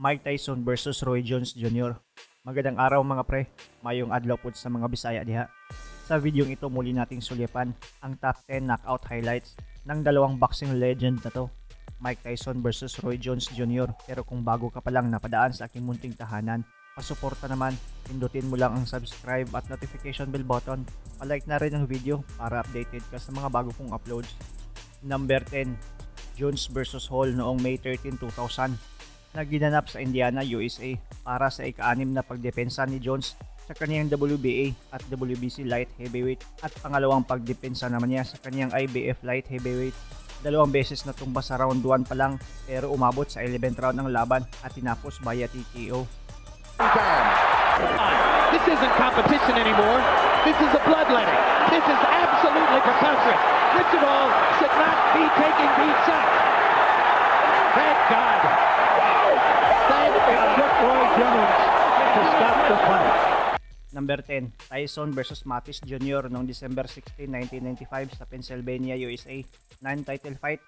Mike Tyson versus Roy Jones Jr. Magandang araw mga pre, mayong adlaw po sa mga Bisaya diha. Sa videong ito muli nating sulyapan ang top 10 knockout highlights ng dalawang boxing legend na to, Mike Tyson versus Roy Jones Jr. Pero kung bago ka pa lang napadaan sa aking munting tahanan, pasuporta naman, pindutin mo lang ang subscribe at notification bell button, palike na rin ang video para updated ka sa mga bago kong uploads. Number 10, Jones versus Hall noong May 13, 2000 na ginanap sa Indiana, USA para sa ika-6 na pagdepensa ni Jones sa kaniyang WBA at WBC light heavyweight at pangalawang pagdepensa naman niya sa kaniyang IBF light heavyweight. Dalawang beses na tumba sa round 1 pa lang pero umabot sa 11th round ng laban at tinapos via TKO. This isn't competition anymore. This is a bloodletting. This is absolutely preposterous. Richard Hall should not be taking these shots. Thank God. Thank Roy Jones to stop the fight. Number 10, Tyson versus Mathis Jr. noong December 16, 1995 sa Pennsylvania, USA. Non-title fight.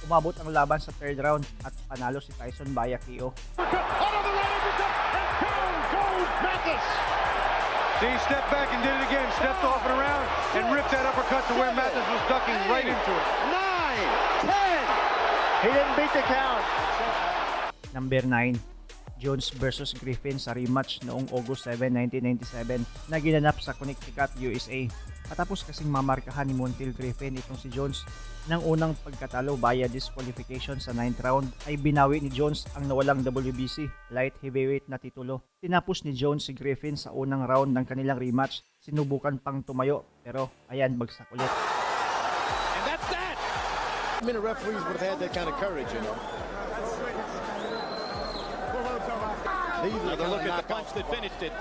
Umabot ang laban sa 3rd round at panalo si Tyson via KO. He stepped back and did it again, stepped off and around and ripped that uppercut to where Mathis was ducking right into it. 9, 10. He didn't beat the count. Number 9, Jones versus Griffin sa rematch noong August 7, 1997 na ginanap sa Connecticut, USA. Patapos kasing mamarkahan ni Montel Griffin itong si Jones ng unang pagkatalo via disqualification sa 9th round ay binawi ni Jones ang nawalang WBC light heavyweight na titulo. Tinapos ni Jones si Griffin sa unang round ng kanilang rematch. Sinubukan pang tumayo pero ayan, bagsak ulit. And that's that. I mean, the referees would have had that kind of courage, you know. Look at the punch that finished it.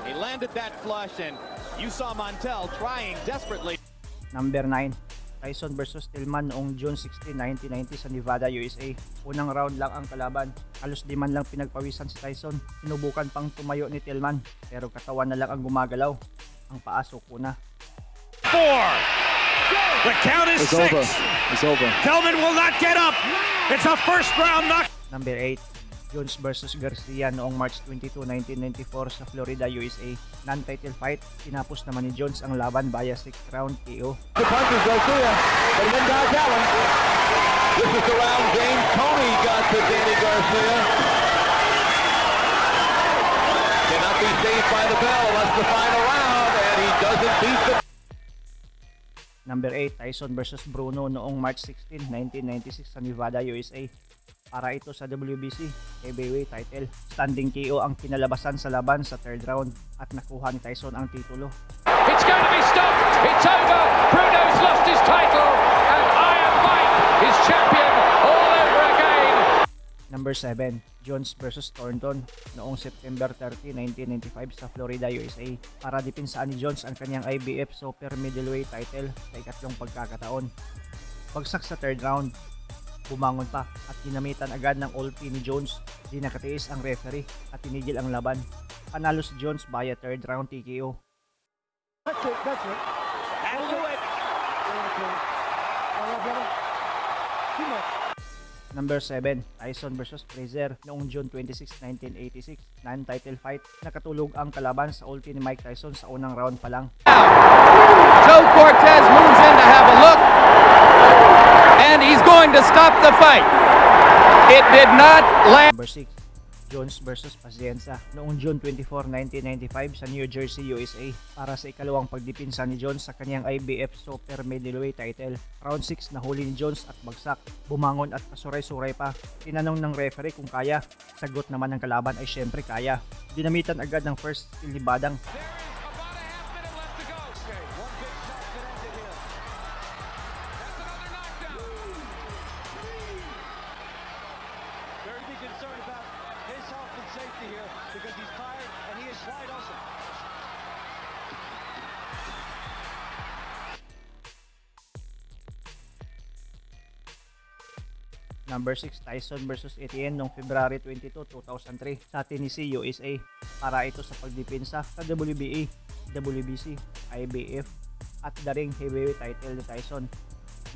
He landed that flush and you saw Montel trying desperately. Number 9, Tyson versus Tillman noong June 16, 1990 sa Nevada, USA. Unang round lang ang kalaban. Halos di man lang pinagpawisan si Tyson. Sinubukan pang tumayo ni Tillman pero katawan na lang ang gumagalaw. Ang paa suko na. 4. The count is 6. It's over. Tillman will not get up. It's a first round knock. Number 8, Jones versus Garcia noong March 22, 1994 sa Florida, USA. Non-title fight. Tinapos naman ni Jones ang laban via 6th round KO. The punches Garcia, but one guy got him. This is the round James Tony got to Danny Garcia. Cannot be saved by the bell. That's the final round, and he doesn't beat the... Number 8, Tyson versus Bruno noong March 16, 1996 sa Nevada, USA. Para ito sa WBC heavyweight title. Standing KO ang kinalabasan sa laban sa 3rd round at nakuha ni Tyson ang titulo. It's going to be stopped. It's over. Bruno's lost his title and Iron Mike is champion all over again. Number 7, Jones versus Thornton noong September 30, 1995 sa Florida, USA. Para depinsaan ni Jones ang kanyang IBF Super Middleweight title sa ikatlong pagkakataon. Bagsak sa 3rd round. Bumangon pa at ginamitan agad ng ulti ni Jones. Di nakatiis ang referee at tinigil ang laban. Panalo si Jones via 3rd round TKO. That's it. And do it. Number 7, Tyson versus Frazier noong June 26, 1986. Non-title fight. Nakatulog ang kalaban sa ulti ni Mike Tyson sa unang round pa lang. Joe Cortez moves in to have a look. And he's going to stop the fight. It did not land. Number 6, Jones versus Pacienza noong June 24, 1995 sa New Jersey, USA. Para sa ikalawang pagdipinsa ni Jones sa kanyang IBF Super Middleweight title. Round 6 nahuli ni Jones at bagsak. Bumangon at pasuray-suray pa. Tinanong ng referee kung kaya. Sagot naman ng kalaban ay syempre kaya. Dinamitan agad ng first skill ni Badang. Very big concern about his health and safety here because he's tired and he is wide open. Number 6, Tyson versus Etienne noong February 22, 2003 sa Tennessee, USA. Para ito sa pagdepensa sa WBA, WBC, IBF at the ring heavyweight title ni Tyson.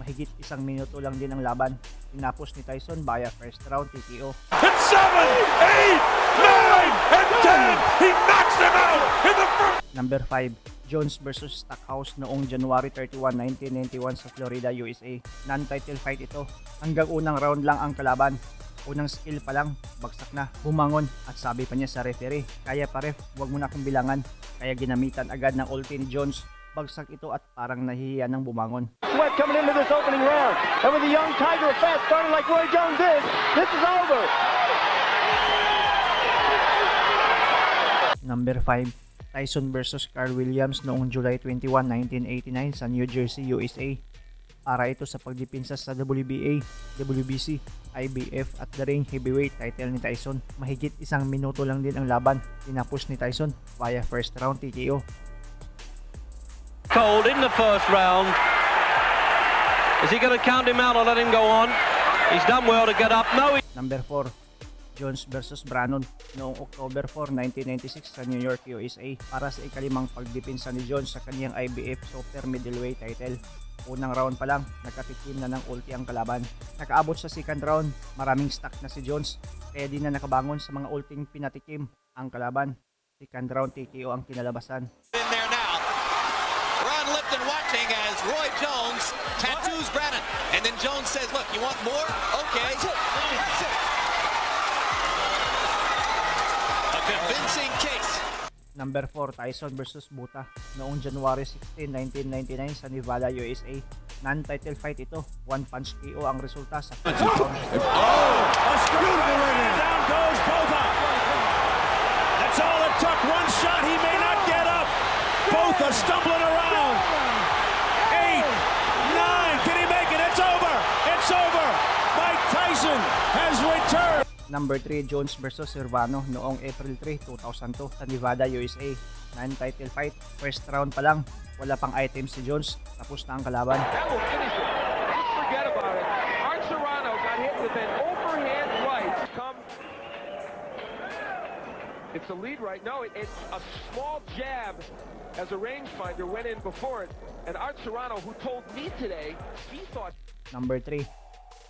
Mahigit isang minuto lang din ang laban. Tinapos ni Tyson via first round TKO. It's 7, 8, 9, and 10. He knocks him out in the first. Number 5, Jones versus Stackhouse noong January 31, 1991 sa Florida, USA. Non-title fight ito. Hanggang unang round lang ang kalaban. Unang skill pa lang, bagsak na, bumangon at sabi pa niya sa referee, kaya pa ref, huwag mo na akong bilangan. Kaya ginamitan agad ng ulti ni Jones. Bagsak ito at parang nahihiya ng bumangon. Sweat coming into this opening round. And with the young Tiger fast starting like Roy Jones is, this is over. Number 5, Tyson versus Carl Williams noong July 21, 1989 sa New Jersey, USA. Para ito sa pagdepensa sa WBA, WBC, IBF at the ring heavyweight title ni Tyson. Mahigit isang minuto lang din ang laban. Tinapos ni Tyson via first round TKO. Cold in the first round. Is he going to count him out or let him go on? He's done well to get up. No. Number 4, Jones versus Brannon noong October 4, 1996 sa New York, USA para sa ikalimang pagdepensa ni Jones sa kaniyang IBF Super Middleweight title. Unang round pa lang, nakatikim na ng ulti ang kalaban. Nakaabot sa second round, maraming stock na si Jones kaya di na nakabangon sa mga ulting pinatikim ang kalaban. Second round TKO ang kinalabasan. In there now. Ron Lipton watching as Roy Jones tattoos Brannon. And then Jones says, look, you want more? Okay. A convincing case. Number 4, Tyson versus Buta noong January 16, 1999 sa Nevada, USA. Non-title fight ito. One punch KO ang resulta sa first round. A beautiful right hand. Down goes Botha. That's all it took. One shot. He may not get up. Botha stumbling around. 8, 9. Can he make it? It's over. It's over. Mike Tyson has returned. Number 3, Jones versus Serrano noong April 3, 2002 sa Nevada, USA. Non-title fight. First round pa lang. Wala pang items si Jones. Tapos na ang kalaban. That will finish it. Just forget about it. Art Serrano got hit with an overhand right. It's a lead right. No, it's a small jab as a rangefinder went in before it. And Art Serrano, who told me today, he thought... Number 3,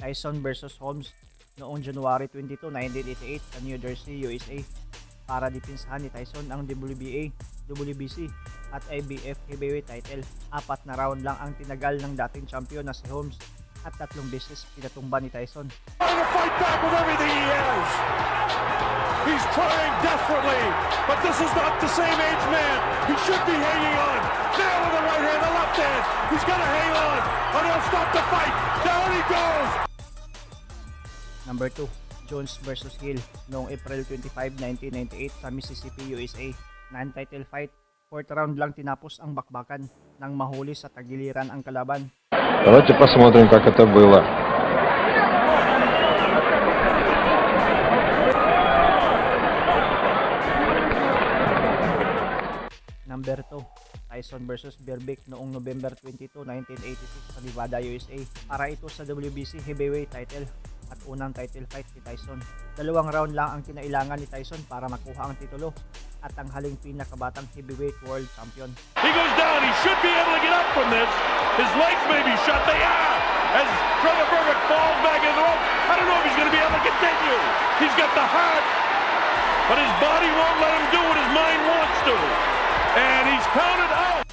Tyson versus Holmes noong January 22, 1988 sa New Jersey, USA. Para depensahan ni Tyson ang WBA, WBC at IBF heavyweight title. 4 na round lang ang tinagal ng dating champion na si Holmes at 3 beses pinatumba ni Tyson. Trying to fight back with everything he has. He's trying desperately, but this is not the same age man. He should be hanging on. Now with the right hand, the left hand. He's gonna hang on, or he'll stop the fight. Down he goes. Number 2, Jones versus Hill noong April 25, 1998 sa Mississippi, USA. Non-title fight. 4th round lang tinapos ang bakbakan nang mahuli sa tagiliran ang kalaban. Давайте посмотрим, как это было. Number 2, Tyson versus Berbick noong November 22, 1986 sa Nevada, USA. Para ito sa WBC heavyweight title at unang title fight ni Tyson. 2 round lang ang kinailangan ni Tyson para makuha ang titulo at ang haling pinakabatang heavyweight world champion. He goes down. He should be able to get up from this. His legs may be shut. They are. As Trevor Berbick falls back in the rope. I don't know if he's going to be able to continue. He's got the heart, but his body won't let him do what his mind wants to. And he's counted out.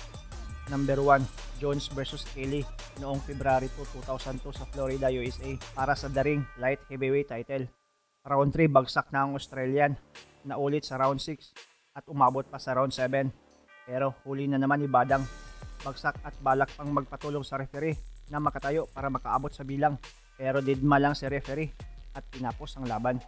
Number 1, Jones versus Kelly noong February 2, 2002 sa Florida, USA para sa The Ring light heavyweight title. Round 3, bagsak na ang Australian na ulit sa round 6 at umabot pa sa round 7. Pero huli na naman ni Badang. Bagsak at balak pang magpatulong sa referee na makatayo para makaabot sa bilang. Pero didma lang si referee at tinapos ang laban.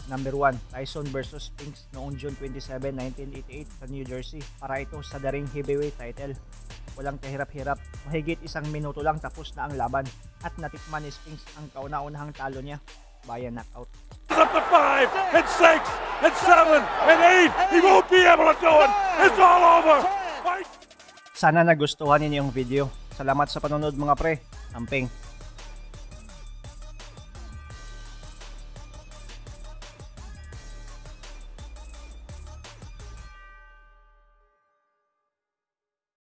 Number 1, Tyson versus Spinks noong June 27, 1988 sa New Jersey para ito sa The Ring heavyweight title. Walang kahirap-hirap, mahigit isang minuto lang tapos na ang laban at natikman ni Spinks ang kauna-unahang talo niya via knockout. Up to 5 and 6 and 7 and 8. He won't be able to do it. It's all over. Sana nagustuhan ninyo yung video. Salamat sa panonood mga pre. Amping.